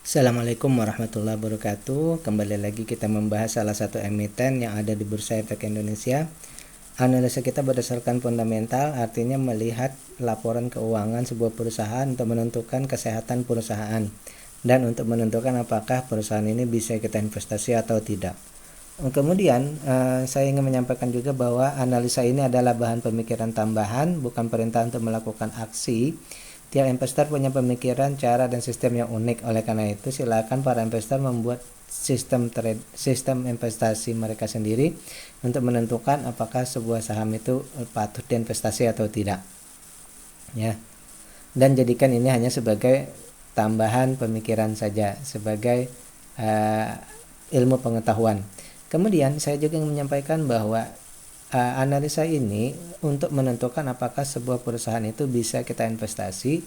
Assalamualaikum warahmatullahi wabarakatuh. Kembali lagi kita membahas salah satu emiten yang ada di Bursa Efek Indonesia. Analisa kita berdasarkan fundamental, artinya melihat laporan keuangan sebuah perusahaan untuk menentukan kesehatan perusahaan dan untuk menentukan apakah perusahaan ini bisa kita investasi atau tidak. Kemudian saya ingin menyampaikan juga bahwa analisa ini adalah bahan pemikiran tambahan, bukan perintah untuk melakukan aksi. Tiap investor punya pemikiran, cara, dan sistem yang unik. Oleh karena itu, silakan para investor membuat sistem investasi mereka sendiri untuk menentukan apakah sebuah saham itu patut diinvestasi atau tidak. Ya. Dan jadikan ini hanya sebagai tambahan pemikiran saja, sebagai ilmu pengetahuan. Kemudian saya juga ingin menyampaikan bahwa analisa ini untuk menentukan apakah sebuah perusahaan itu bisa kita investasi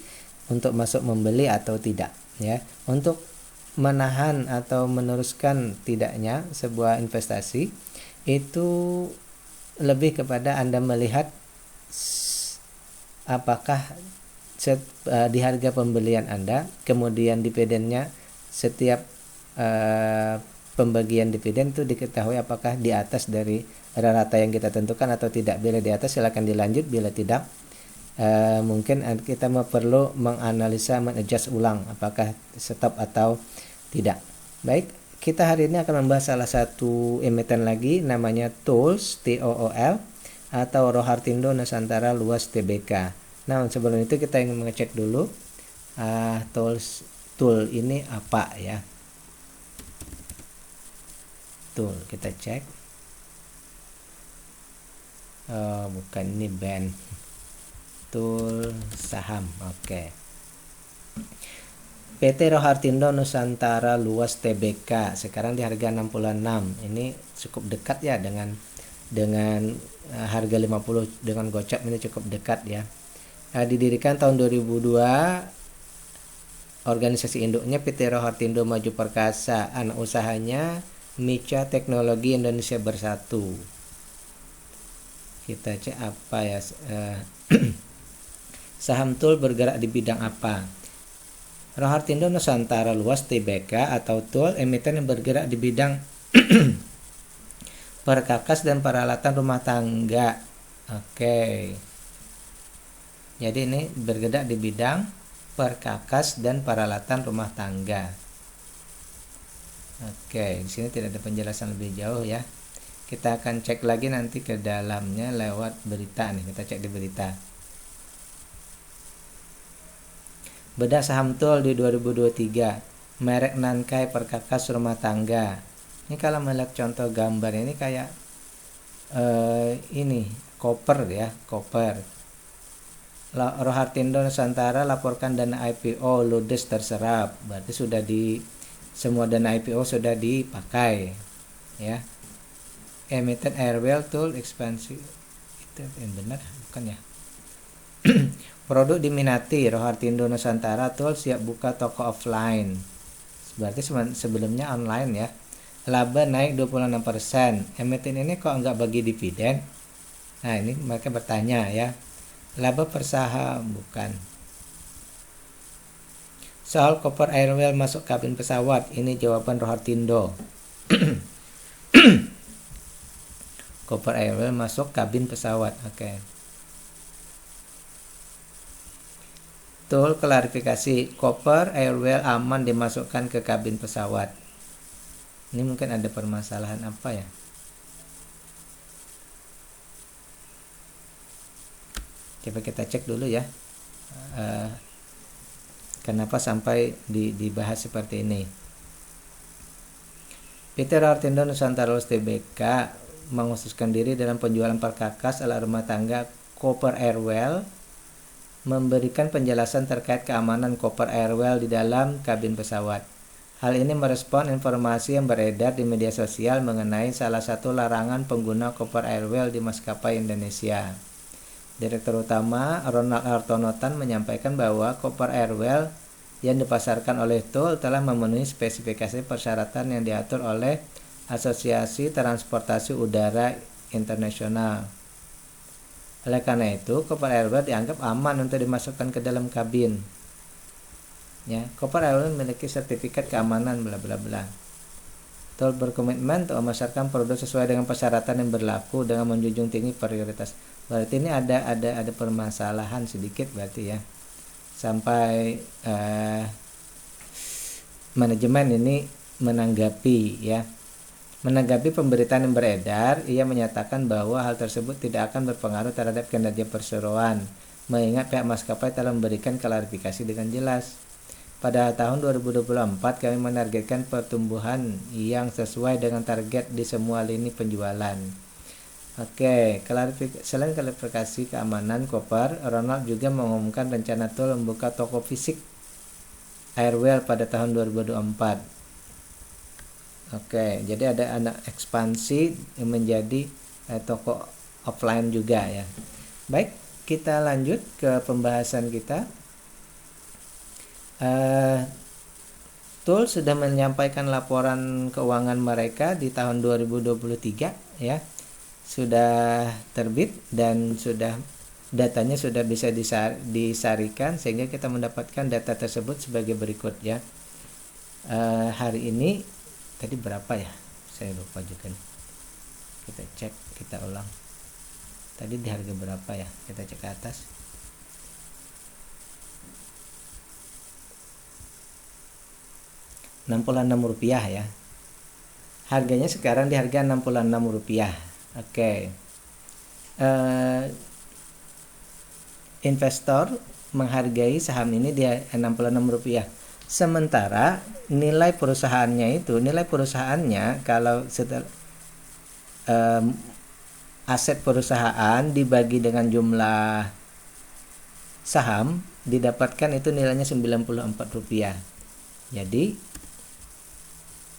untuk masuk membeli atau tidak, ya. Untuk menahan atau meneruskan tidaknya sebuah investasi itu lebih kepada Anda melihat apakah di harga pembelian Anda, kemudian dividennya setiap pembagian dividen itu diketahui apakah di atas dari rata yang kita tentukan atau tidak. Bila di atas silakan dilanjut, bila tidak mungkin kita perlu menganalisa, mengadjust ulang apakah stop atau tidak. Baik, kita hari ini akan membahas salah satu emiten lagi, namanya Tools, TOOL, atau Rohartindo Nusantara Luas Tbk. Nah, sebelum itu kita ingin mengecek dulu tool ini apa, ya. Tool kita cek. Bukan, ini band. Tool saham. Oke. PT Rohartindo Nusantara Luas Tbk sekarang di harga 66. Ini cukup dekat ya dengan harga 50 dengan gocap, ini cukup dekat ya. Didirikan tahun 2002. Organisasi induknya PT Rohartindo Maju Perkasa, anak usahanya Mica Teknologi Indonesia Bersatu. Kita cek apa ya, saham Tool bergerak di bidang apa. Rohartindo Nusantara Luas Tbk atau Tool emiten yang bergerak di bidang perkakas dan peralatan rumah tangga. Oke. Jadi ini bergerak di bidang perkakas dan peralatan rumah tangga. Oke, di sini tidak ada penjelasan lebih jauh ya. Kita akan cek lagi nanti ke dalamnya lewat berita nih. Kita cek di berita. Bedah saham Tool di 2023. Merek Nankai perkakas rumah tangga. Ini kalau melihat contoh gambar ini kayak ini koper ya, koper. Rohartindo Nusantara laporkan dana IPO ludes terserap. Berarti semua dana IPO sudah dipakai ya. Emiten Airwell Tool ekspansi. Itu yang benar bukan ya? Produk diminati, Rohartindo Nusantara Tool siap buka toko offline. Berarti sebelumnya online ya. Laba naik 26%. Emiten ini kok enggak bagi dividen? Nah, ini mereka bertanya ya. Laba per saham bukan. Soal koper Airwell masuk kabin pesawat, ini jawaban Rohartindo. Koper Airwell masuk kabin pesawat. Oke. Tool klarifikasi, koper Airwell aman dimasukkan ke kabin pesawat. Ini mungkin ada permasalahan apa ya? Coba kita cek dulu ya. Kenapa sampai dibahas seperti ini? PT Rohartindo Nusantara Luas Tbk mengkhususkan diri dalam penjualan perkakas alat rumah tangga koper Airwell, memberikan penjelasan terkait keamanan koper Airwell di dalam kabin pesawat. Hal ini merespon informasi yang beredar di media sosial mengenai salah satu larangan pengguna koper Airwell di maskapai Indonesia. Direktur Utama Ronald Hartonotan menyampaikan bahwa koper Airwell yang dipasarkan oleh Tool telah memenuhi spesifikasi persyaratan yang diatur oleh Asosiasi Transportasi Udara Internasional. Oleh karena itu, koper Airwell dianggap aman untuk dimasukkan ke dalam kabin. ya. Koper Airlines memiliki sertifikat keamanan bla bla bla. Tol berkomitmen untuk memasarkan produk sesuai dengan persyaratan yang berlaku dengan menjunjung tinggi prioritas. Berarti ini ada permasalahan sedikit berarti ya. Sampai manajemen ini menanggapi ya. Menanggapi pemberitaan yang beredar, ia menyatakan bahwa hal tersebut tidak akan berpengaruh terhadap kinerja perseroan, mengingat pihak maskapai telah memberikan klarifikasi dengan jelas. Pada tahun 2024 kami menargetkan pertumbuhan yang sesuai dengan target di semua lini penjualan. Oke, selain klarifikasi keamanan Koper, Ronald juga mengumumkan rencana Tol membuka toko fisik Airwell pada tahun 2024. Oke, jadi ada anak ekspansi menjadi toko offline juga ya. Baik, kita lanjut ke pembahasan kita. Tol sudah menyampaikan laporan keuangan mereka di tahun 2023 ya. Sudah terbit dan datanya sudah bisa disarikan sehingga kita mendapatkan data tersebut sebagai berikut ya. Hari ini tadi berapa ya? Saya lupa juga nih. Kita cek, kita ulang. Tadi di harga berapa ya? Kita cek ke atas. Rp66 ya. Harganya sekarang di harga Rp66. Oke. Investor menghargai saham ini di Rp66. Sementara nilai perusahaannya kalau setelah aset perusahaan dibagi dengan jumlah saham didapatkan itu nilainya Rp94. Jadi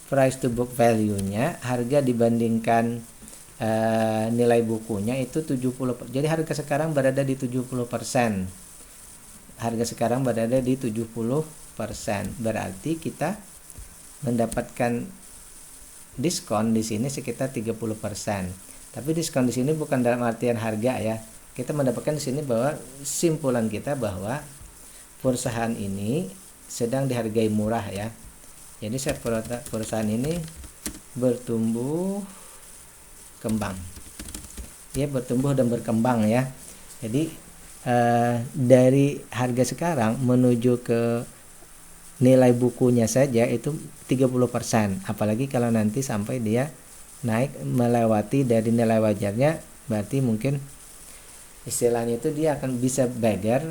price to book value-nya, harga dibandingkan nilai bukunya itu 70%. Jadi harga sekarang berada di 70%. Harga sekarang berada di 70%. Berarti kita mendapatkan diskon di sini sekitar 30%. Tapi diskon di sini bukan dalam artian harga ya. Kita mendapatkan di sini bahwa simpulan kita bahwa perusahaan ini sedang dihargai murah ya. Jadi perusahaan ini bertumbuh kembang. Dia bertumbuh dan berkembang ya. Jadi dari harga sekarang menuju ke nilai bukunya saja itu 30%. Apalagi kalau nanti sampai dia naik melewati dari nilai wajarnya, berarti mungkin istilahnya itu dia akan bisa beggar.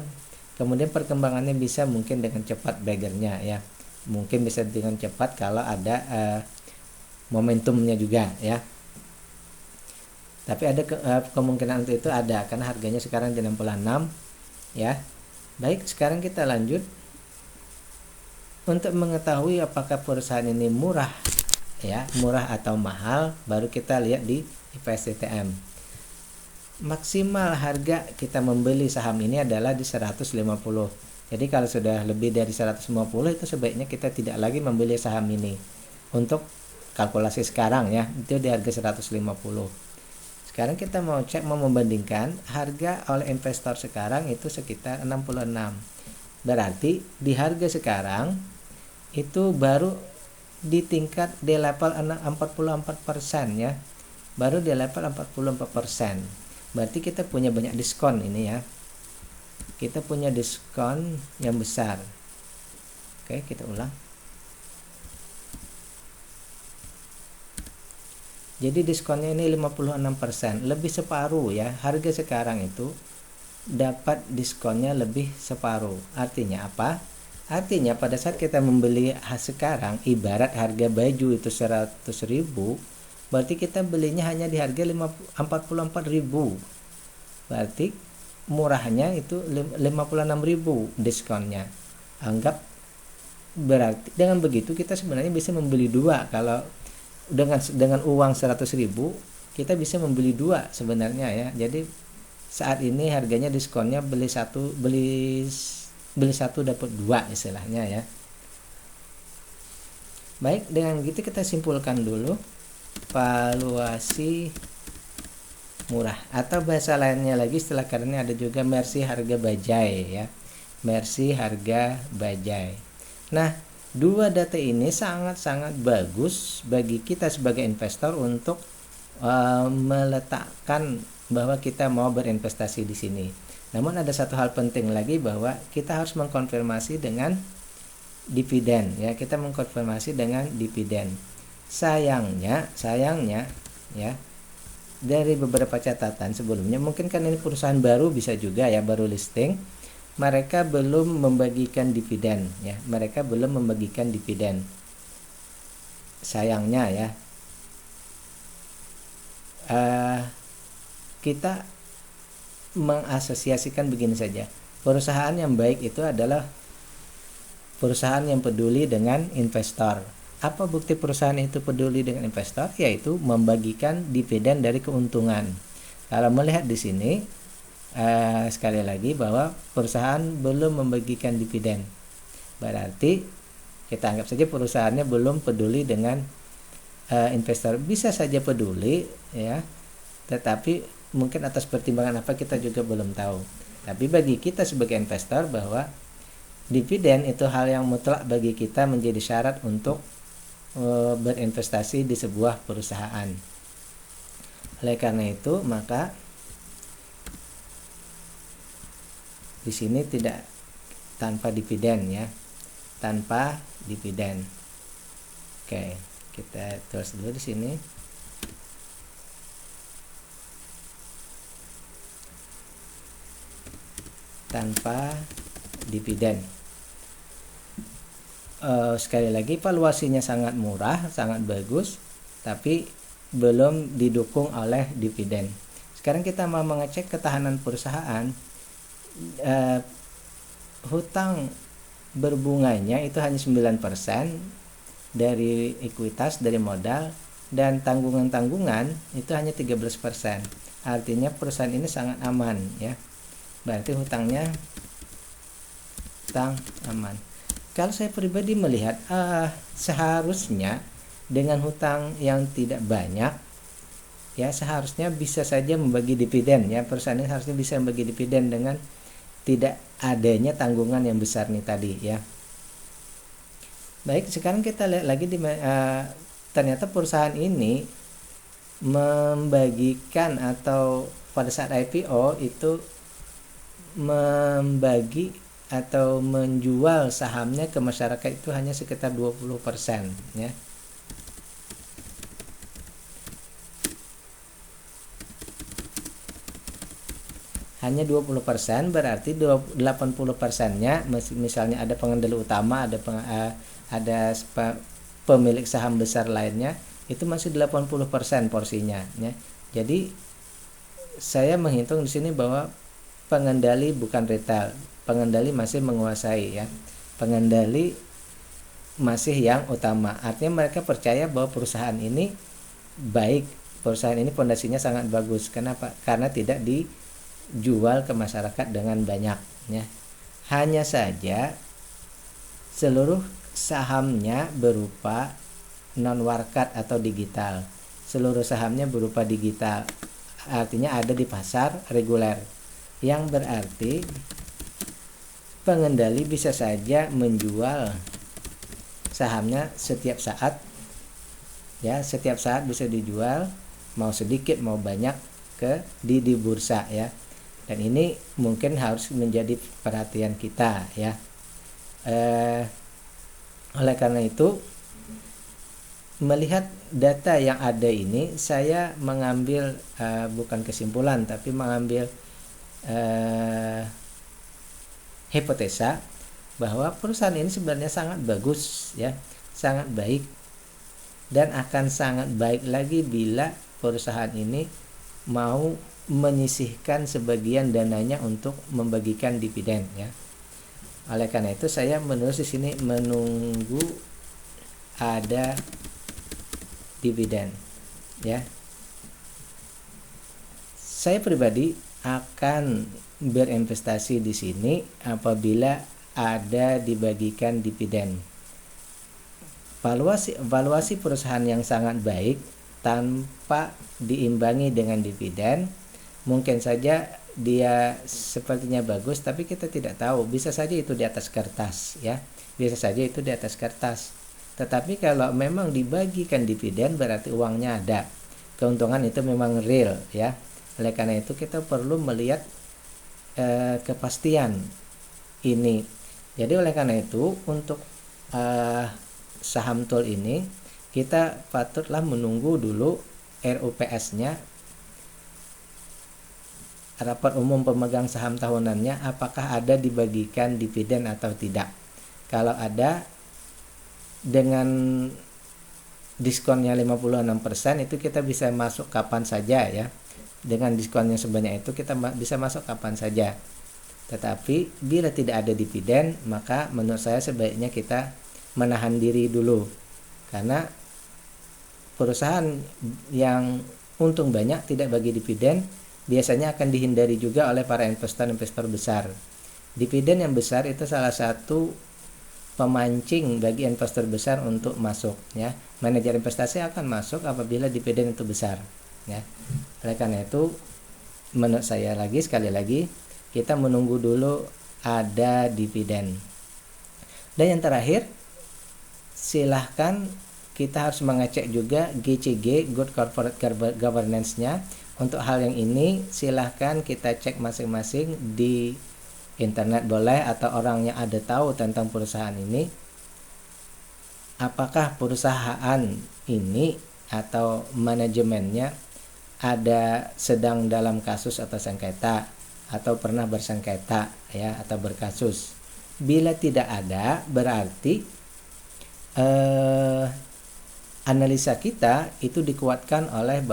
Kemudian perkembangannya bisa mungkin dengan cepat beggarnya ya. Mungkin bisa dengan cepat kalau ada momentumnya juga ya. Tapi ada kemungkinan untuk itu ada karena harganya sekarang di 66 ya. Baik, sekarang kita lanjut untuk mengetahui apakah perusahaan ini murah ya, murah atau mahal, baru kita lihat di IPSTTM. Maksimal harga kita membeli saham ini adalah di 150. Jadi kalau sudah lebih dari 150 itu sebaiknya kita tidak lagi membeli saham ini. Untuk kalkulasi sekarang ya, itu di harga 150. Sekarang kita mau membandingkan harga oleh investor sekarang itu sekitar 66. Berarti di harga sekarang itu baru di tingkat di level 44% ya. Baru di level 44%. Berarti kita punya banyak diskon ini ya. Kita punya diskon yang besar. Oke, kita ulang. Jadi diskonnya ini 56%, lebih separuh ya. Harga sekarang itu dapat diskonnya lebih separuh. Artinya apa? Artinya pada saat kita membeli sekarang, ibarat harga baju itu 100.000, berarti kita belinya hanya di harga 44.000. Berarti murahnya itu 56.000 diskonnya. Anggap berarti dengan begitu kita sebenarnya bisa membeli dua. Kalau dengan uang 100.000 kita bisa membeli dua sebenarnya ya. Jadi saat ini harganya diskonnya beli satu dapat dua istilahnya ya. Baik, dengan begitu kita simpulkan dulu valuasi murah, atau bahasa lainnya lagi setelah karena ada juga Mercy harga bajai ya. Mercy harga bajai. Nah, dua data ini sangat-sangat bagus bagi kita sebagai investor untuk meletakkan bahwa kita mau berinvestasi di sini. Namun ada satu hal penting lagi, bahwa kita harus mengkonfirmasi dengan dividen ya, kita mengkonfirmasi dengan dividen. Sayangnya ya, dari beberapa catatan sebelumnya, mungkin kan ini perusahaan baru, bisa juga ya baru listing, mereka belum membagikan dividen ya, mereka belum membagikan dividen. Sayangnya ya, kita mengasosiasikan begini saja, perusahaan yang baik itu adalah perusahaan yang peduli dengan investor. Apa bukti perusahaan itu peduli dengan investor? Yaitu membagikan dividen dari keuntungan. Kalau melihat di sini, sekali lagi bahwa perusahaan belum membagikan dividen, berarti kita anggap saja perusahaannya belum peduli dengan investor. Bisa saja peduli ya, tetapi mungkin atas pertimbangan apa kita juga belum tahu. Tapi bagi kita sebagai investor, bahwa dividen itu hal yang mutlak bagi kita, menjadi syarat untuk berinvestasi di sebuah perusahaan. Oleh karena itu, maka di sini tidak tanpa dividen ya, tanpa dividen. Oke, kita tulis dulu di sini. Tanpa dividen. Sekali lagi, valuasinya sangat murah, sangat bagus, tapi belum didukung oleh dividen. Sekarang kita mau mengecek ketahanan perusahaan. Hutang berbunganya itu hanya 9% dari ekuitas, dari modal, dan tanggungan-tanggungan itu hanya 13%. Artinya perusahaan ini sangat aman ya. Berarti hutang aman. Kalau saya pribadi melihat, seharusnya dengan hutang yang tidak banyak ya, seharusnya bisa saja membagi dividen ya, perusahaan ini harusnya bisa membagi dividen dengan tidak adanya tanggungan yang besar nih tadi ya. Baik, sekarang kita lihat lagi ternyata perusahaan ini membagikan, atau pada saat IPO itu membagi atau menjual sahamnya ke masyarakat itu hanya sekitar 20% ya. Hanya 20%, berarti 80%-nya misalnya ada pengendali utama, ada pemilik saham besar lainnya, itu masih 80% porsinya ya. Jadi saya menghitung di sini bahwa pengendali bukan retail, pengendali masih menguasai ya, pengendali masih yang utama. Artinya mereka percaya bahwa perusahaan ini baik, perusahaan ini fondasinya sangat bagus. Kenapa? Karena tidak dijual ke masyarakat dengan banyak ya. Hanya saja seluruh sahamnya berupa non warkat atau digital. Seluruh sahamnya berupa digital, artinya ada di pasar reguler, yang berarti pengendali bisa saja menjual sahamnya setiap saat ya, setiap saat bisa dijual, mau sedikit mau banyak, di bursa ya. Dan ini mungkin harus menjadi perhatian kita ya. Oleh karena itu, melihat data yang ada ini, saya mengambil bukan kesimpulan, tapi mengambil hipotesa bahwa perusahaan ini sebenarnya sangat bagus ya, sangat baik, dan akan sangat baik lagi bila perusahaan ini mau menyisihkan sebagian dananya untuk membagikan dividen ya. Oleh karena itu saya menulis di sini menunggu ada dividen ya. Saya pribadi akan berinvestasi di sini apabila ada dibagikan dividen. Valuasi perusahaan yang sangat baik tanpa diimbangi dengan dividen, mungkin saja dia sepertinya bagus, tapi kita tidak tahu, bisa saja itu di atas kertas ya, bisa saja itu di atas kertas. Tetapi kalau memang dibagikan dividen berarti uangnya ada. Keuntungan itu memang real ya. Oleh karena itu kita perlu melihat kepastian ini. Jadi oleh karena itu untuk saham TOL ini kita patutlah menunggu dulu RUPS-nya, rapat umum pemegang saham tahunannya, apakah ada dibagikan dividen atau tidak. Kalau ada dengan diskonnya 56% itu kita bisa masuk kapan saja ya. Dengan diskonnya sebanyak itu kita bisa masuk kapan saja. Tetapi bila tidak ada dividen, maka menurut saya sebaiknya kita menahan diri dulu. Karena perusahaan yang untung banyak tidak bagi dividen biasanya akan dihindari juga oleh para investor-investor besar. Dividen yang besar itu salah satu pemancing bagi investor besar untuk masuk ya. Manajer investasi akan masuk apabila dividen itu besar ya. Oleh karena itu menurut saya sekali lagi kita menunggu dulu ada dividen. Dan yang terakhir, silahkan kita harus mengecek juga GCG, Good Corporate Governance-nya. Untuk hal yang ini silahkan kita cek masing-masing di internet boleh, atau orang yang ada tahu tentang perusahaan ini, apakah perusahaan ini atau manajemennya ada sedang dalam kasus atau sengketa atau pernah bersengketa ya, atau berkasus. Bila tidak ada, berarti analisa kita itu dikuatkan oleh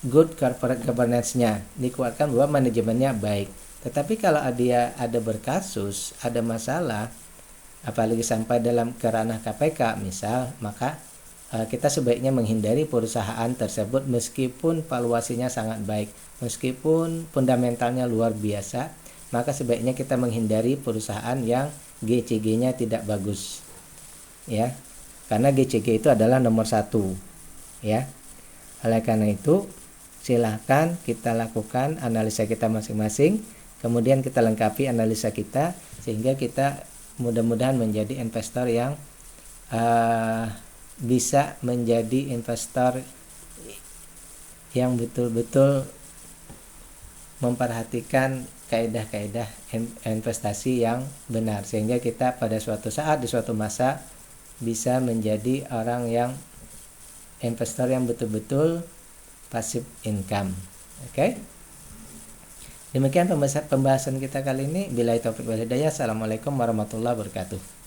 good corporate governance-nya, dikuatkan bahwa manajemennya baik. Tetapi kalau dia ada berkasus, ada masalah, apalagi sampai dalam ranah KPK misal, maka kita sebaiknya menghindari perusahaan tersebut meskipun valuasinya sangat baik, meskipun fundamentalnya luar biasa, maka sebaiknya kita menghindari perusahaan yang GCG-nya tidak bagus ya, karena GCG itu adalah nomor 1 ya. Oleh karena itu silahkan kita lakukan analisa kita masing-masing, kemudian kita lengkapi analisa kita sehingga kita mudah-mudahan menjadi investor yang bisa menjadi investor yang betul-betul memperhatikan kaidah-kaidah investasi yang benar, sehingga kita pada suatu saat di suatu masa bisa menjadi orang yang investor yang betul-betul passive income. Oke? Demikian pembahasan kita kali ini. Billahi taufiq wal hidayah. Assalamualaikum warahmatullahi wabarakatuh.